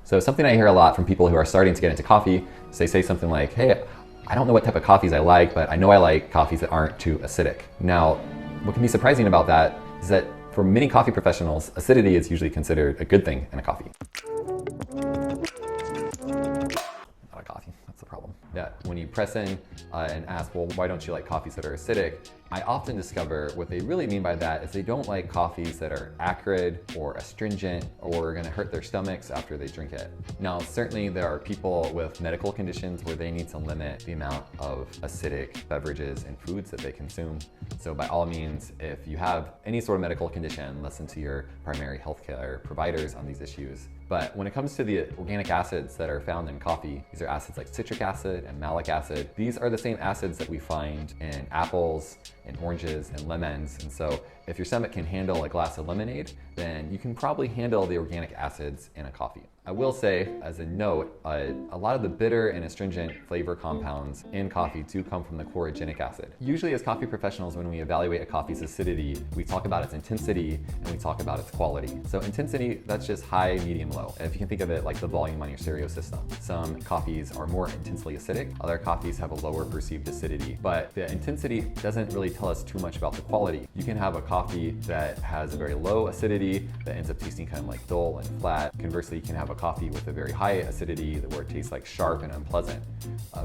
So something I hear a lot from people who are starting to get into coffee is they say something like, hey, I don't know what type of coffees I like, but I know I like coffees that aren't too acidic. Now, what can be surprising about that is that for many coffee professionals, acidity is usually considered a good thing in a coffee. Not a coffee, that's the problem. Yeah, when you press in and ask, well, why don't you like coffees that are acidic? I often discover what they really mean by that is they don't like coffees that are acrid or astringent or are gonna hurt their stomachs after they drink it. Now, certainly there are people with medical conditions where they need to limit the amount of acidic beverages and foods that they consume. So by all means, if you have any sort of medical condition, listen to your primary healthcare providers on these issues. But when it comes to the organic acids that are found in coffee, these are acids like citric acid and malic acid. These are the same acids that we find in apples, in oranges, and lemons. And so if your stomach can handle a glass of lemonade, then you can probably handle the organic acids in a coffee. I will say, as a note, a lot of the bitter and astringent flavor compounds in coffee do come from the chlorogenic acid. Usually as coffee professionals, when we evaluate a coffee's acidity, we talk about its intensity and we talk about its quality. So intensity, that's just high, medium, low. If you can think of it like the volume on your stereo system. Some coffees are more intensely acidic, other coffees have a lower perceived acidity. But the intensity doesn't really tell us too much about the quality. You can have a coffee that has a very low acidity that ends up tasting kind of like dull and flat. Conversely, you can have a coffee with a very high acidity where it tastes like sharp and unpleasant.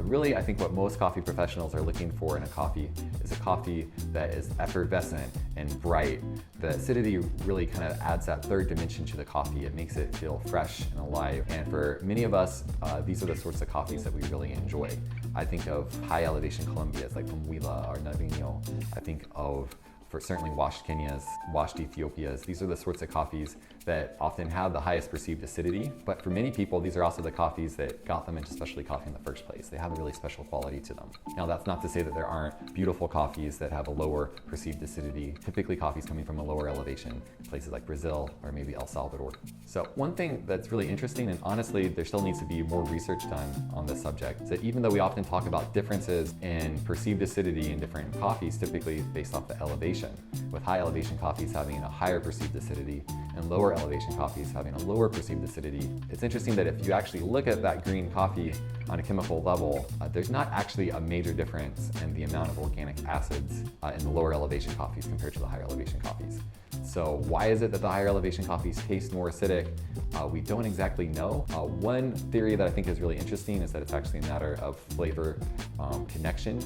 Really, I think what most coffee professionals are looking for in a coffee is a coffee that is effervescent and bright. The acidity really kind of adds that third dimension to the coffee. It makes it feel fresh and alive. And for many of us, these are the sorts of coffees that we really enjoy. I think of high elevation Colombias like from Huila or Nariño. I think of certainly washed Kenyas, washed Ethiopias. These are the sorts of coffees that often have the highest perceived acidity, but for many people, these are also the coffees that got them into specialty coffee in the first place. They have a really special quality to them. Now, that's not to say that there aren't beautiful coffees that have a lower perceived acidity, typically coffees coming from a lower elevation, places like Brazil or maybe El Salvador. So one thing that's really interesting, and honestly, there still needs to be more research done on this subject, is that even though we often talk about differences in perceived acidity in different coffees, typically based off the elevation, with high elevation coffees having a higher perceived acidity and lower elevation coffees having a lower perceived acidity. It's interesting that if you actually look at that green coffee on a chemical level, there's not actually a major difference in the amount of organic acids in the lower elevation coffees compared to the higher elevation coffees. So why is it that the higher elevation coffees taste more acidic? We don't exactly know. One theory that I think is really interesting is that it's actually a matter of flavor connection,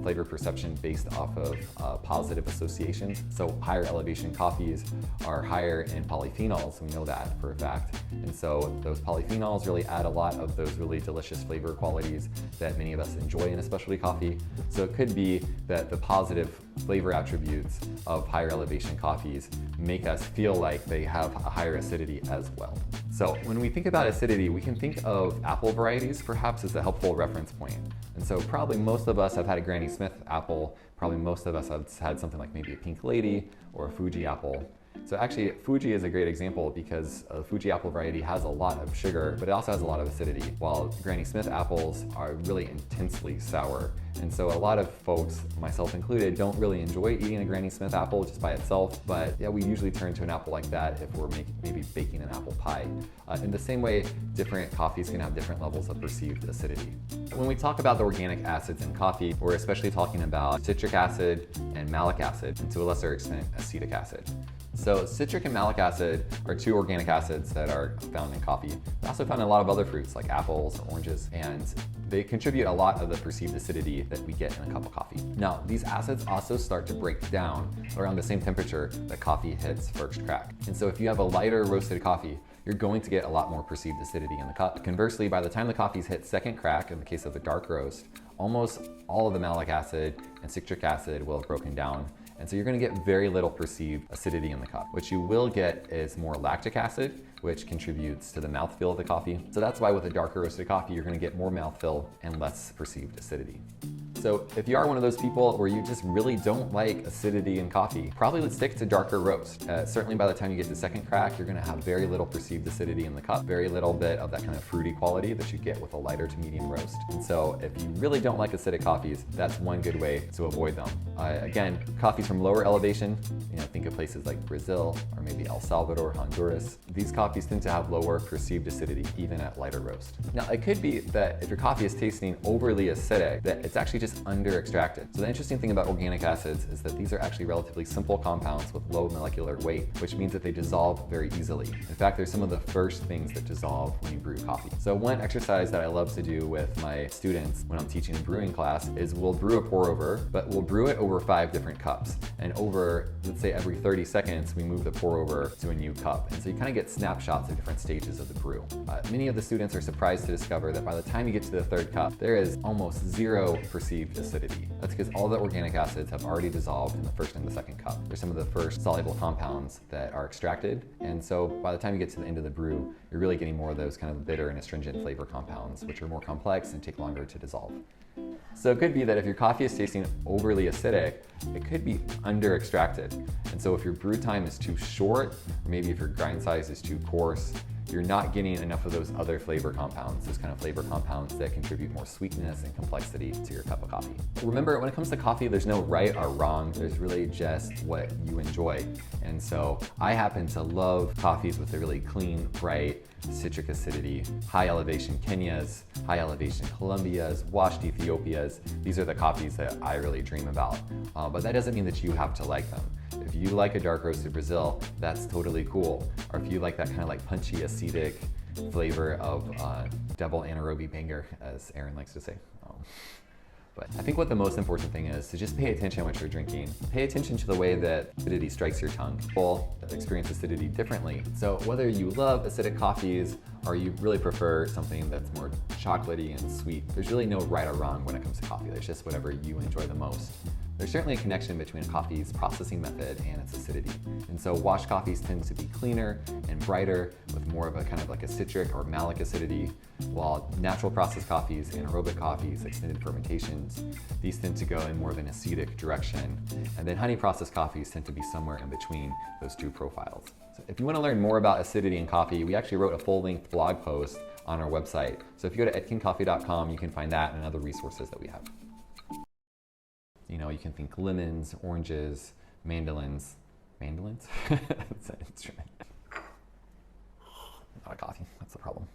flavor perception based off of positive associations. So higher elevation coffees are higher in polyphenols, we know that for a fact. And so those polyphenols really add a lot of those really delicious flavor qualities that many of us enjoy in a specialty coffee. So it could be that the positive flavor attributes of higher elevation coffees make us feel like they have a higher acidity as well. So when we think about acidity, we can think of apple varieties perhaps as a helpful reference point. And so probably most of us have had a Granny Smith apple. Probably most of us have had something like maybe a Pink Lady or a Fuji apple. So actually, Fuji is a great example because the Fuji apple variety has a lot of sugar, but it also has a lot of acidity, while Granny Smith apples are really intensely sour. And so a lot of folks, myself included, don't really enjoy eating a Granny Smith apple just by itself, but yeah, we usually turn to an apple like that if we're maybe baking an apple pie. In the same way, different coffees can have different levels of perceived acidity. When we talk about the organic acids in coffee, we're especially talking about citric acid and malic acid, and to a lesser extent, acetic acid. So citric and malic acid are two organic acids that are found in coffee. They're also found in a lot of other fruits like apples or oranges, and they contribute a lot of the perceived acidity that we get in a cup of coffee. Now, these acids also start to break down around the same temperature that coffee hits first crack. And so if you have a lighter roasted coffee, you're going to get a lot more perceived acidity in the cup. Conversely, by the time the coffees hit second crack, in the case of a dark roast, almost all of the malic acid and citric acid will have broken down. And so you're gonna get very little perceived acidity in the cup. What you will get is more lactic acid, which contributes to the mouthfeel of the coffee. So that's why with a darker roasted coffee, you're gonna get more mouthfeel and less perceived acidity. So if you are one of those people where you just really don't like acidity in coffee, probably would stick to darker roast. Certainly by the time you get to second crack, you're gonna have very little perceived acidity in the cup, very little bit of that kind of fruity quality that you get with a lighter to medium roast. And so if you really don't like acidic coffees, that's one good way to avoid them. Again, coffees from lower elevation, think of places like Brazil or maybe El Salvador, Honduras. These coffees tend to have lower perceived acidity, even at lighter roast. Now, it could be that if your coffee is tasting overly acidic, that it's actually just under extracted. So the interesting thing about organic acids is that these are actually relatively simple compounds with low molecular weight, which means that they dissolve very easily. In fact, they're some of the first things that dissolve when you brew coffee. So one exercise that I love to do with my students when I'm teaching a brewing class is we'll brew a pour over, but we'll brew it over 5 different cups. And over, let's say every 30 seconds, we move the pour over to a new cup. And so you kind of get snapshots of different stages of the brew. Many of the students are surprised to discover that by the time you get to the 3rd cup, there is almost 0 perceived acidity. That's because all the organic acids have already dissolved in the 1st and the 2nd cup. They're some of the first soluble compounds that are extracted. And so by the time you get to the end of the brew, you're really getting more of those kind of bitter and astringent flavor compounds, which are more complex and take longer to dissolve. So it could be that if your coffee is tasting overly acidic, it could be under extracted. And so if your brew time is too short, or maybe if your grind size is too coarse, you're not getting enough of those other flavor compounds, those kind of flavor compounds that contribute more sweetness and complexity to your cup of coffee. Remember, when it comes to coffee, there's no right or wrong. There's really just what you enjoy. And so I happen to love coffees with a really clean, bright, citric acidity, high elevation Kenyas, high elevation Colombias, washed Ethiopias. These are the coffees that I really dream about. But that doesn't mean that you have to like them. If you like a dark roasted Brazil, that's totally cool. Or if you like that kind of like punchy, acidic flavor of double anaerobic banger, as Aaron likes to say. But I think what the most important thing is to just pay attention to what you're drinking. Pay attention to the way that acidity strikes your tongue. People experience acidity differently. So whether you love acidic coffees or you really prefer something that's more chocolatey and sweet, there's really no right or wrong when it comes to coffee. There's just whatever you enjoy the most. There's certainly a connection between a coffee's processing method and its acidity. And so washed coffees tend to be cleaner and brighter with more of a kind of like a citric or malic acidity, while natural processed coffees, anaerobic coffees, extended fermentations, these tend to go in more of an acidic direction. And then honey processed coffees tend to be somewhere in between those two profiles. So if you want to learn more about acidity in coffee, we actually wrote a full-length blog post on our website. So if you go to edkincoffee.com, you can find that and other resources that we have. You can think lemons, oranges, mandolins. Mandolins? That's an instrument. Not a coffee, that's the problem.